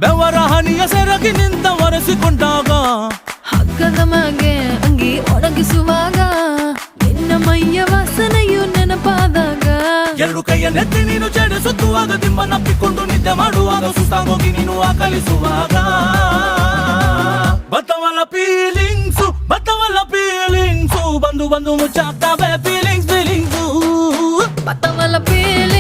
ಬೆವರ ಹನಿಯ ಸೆರಗಿ ನಿಂತ ಒರೆಸಿಕೊಂಡಾಗ ಹಗ್ಗದ ಮ್ಯಾಗೆ ಅಂಗಿ ಒಣಗಿಸುವಾಗ ನಿನ್ನ ಮೈಯ ವಾಸನೆಯು ನೆನಪಾದಾಗ ಎರಡು ಕೈಯ ನೆತ್ತಿ ನೀನು ಜಡಿಸುತ್ತುವಾಗ ದಿಮ್ಮನಪ್ಪಿಕೊಂಡು ನಿದ್ದೆ ಮಾಡುವಾಗ ಸುಸ್ತಾಗೋಗಿ ನೀನು ಆಕಲಿಸುವಾಗ ಬತ್ತವಲ್ಲ ಫೀಲಿಂಗ್ಸು ಬಂದು ಬಂದು ಮುಚ್ಚಾಗ್ತಾವೆ ಫೀಲಿಂಗ್ಸು ಬತ್ತವಲ್ಲ ಫೀಲಿಂಗ್ಸ್